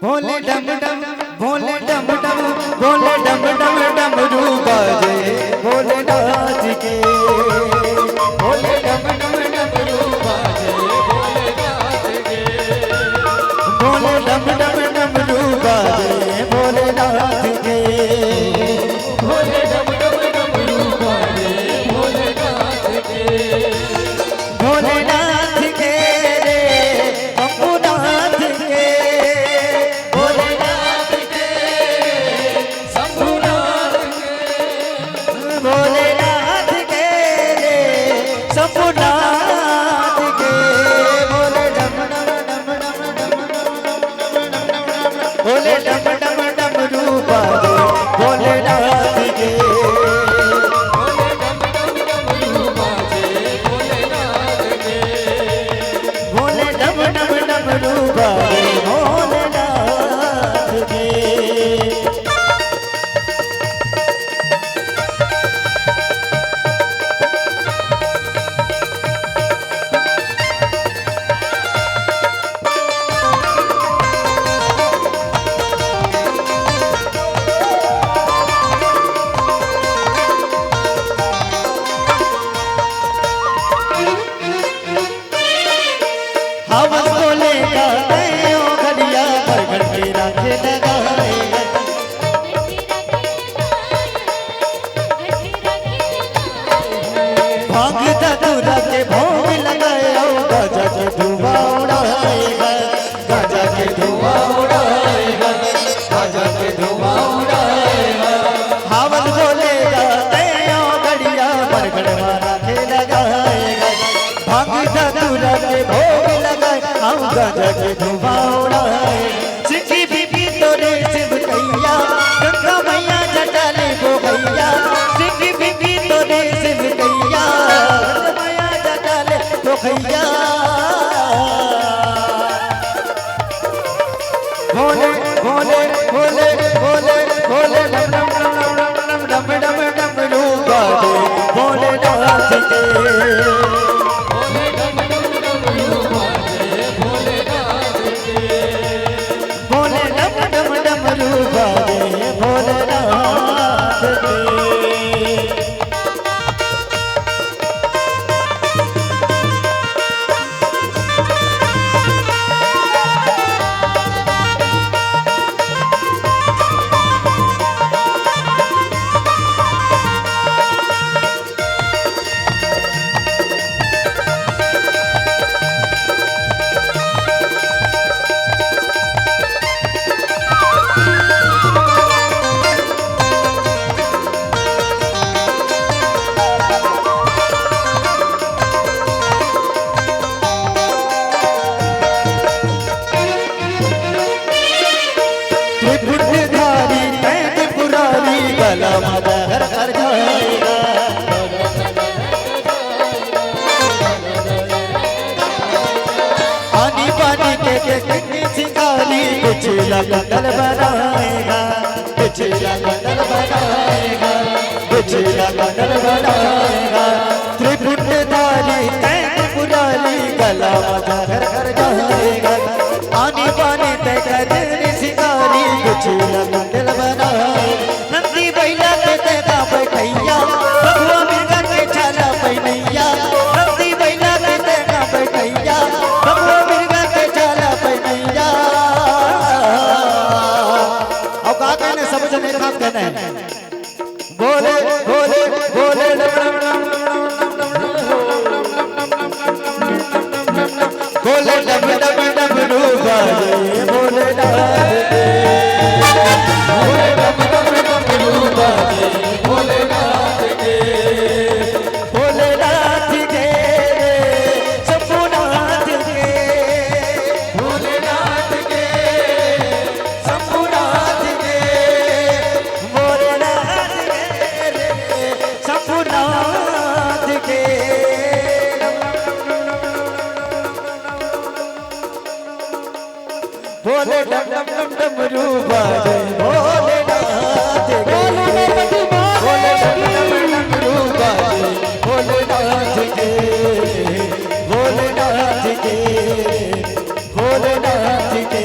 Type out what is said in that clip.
भोले डम डम भोले डम डम भोले डम डम डमरू बाजे भोलेनाथ के। भोले डम डम डमरू बाजे भोलेनाथ के। भोले डम डम डमरू बाजे भोलेनाथ के। भोले डम डम डमरू बाजे भोलेनाथ के। भोलेनाथ के रे शंभुनाथ के। भोलेनाथ के शंभुनाथ के। भोलेनाथ के रे शंभुनाथ के। भोले डम डम डम डम डम भोले डम डम डमरू बाजे भोलेनाथ के। भोले डम डम डमरू बाजे भोलेनाथ के। भोले डम डम डमरू बाजे भोलेनाथ के। हवस बोलेगा ओ घड़िया घर के राखे लगाएगा। भांग धतूरा के भोग लगाए ओ गाजा के धुआं उड़ाएगा। गाजा के धुआं उड़ाएगा। गाजा के धुआं उड़ाएगा। हवस बोलेगा ओ घड़िया घर राखे लगाएगा। भांग धतूरा के भोग हम गाजा के धुआं उड़ाए। सिटी बीबी तोरे शिव कैया गंगा मैया जटाले गो भैया। सिटी बीबी तोरे शिव कैया गंगा मैया जटाले गो भैया। भोले भोले भोले भोले भोले डम डम डम डम डम डमरू बाजे भोलेनाथ के। भोले डम डम डमरू बाजे भोलेनाथ के। त्रिपुरधारी कैद पुरारी गला मदहर कर जाएगा। पानी पानी के कितनी सिंगारी पिछला कंडल बनाएगा। पिछला कंडल बनाएगा। पिछला कंडल बनाएगा। त्रिपुरधारी कैद पुरारी गला मदहर कर जाएगा। पानी पानी ते कदर सिंगारी पिछला कंडल बनाए। नंदी बैला के तेरा बैठैया बबुआ मिर्गा के छाला पैनैया। नंदी बैला के तेरा बैठैया बबुआ मिर्गा के छाला पैनैया। और का कहने सब जने काम कहने बोले बोले बोले बोले डम डम डमरू बाजे भोलेनाथ के। भोले डम डम डमरू बाजे भोलेनाथ के। भोलेनाथ के शंभुनाथ के। भोलेनाथ के शंभुनाथ के। भोलेनाथ के शंभुनाथ के। भोले डम डम डम डमरू बाजे भोलेनाथ के। भोले डम डम डमरू बाजे भोलेनाथ के। भोलेनाथ के भोलेनाथ के।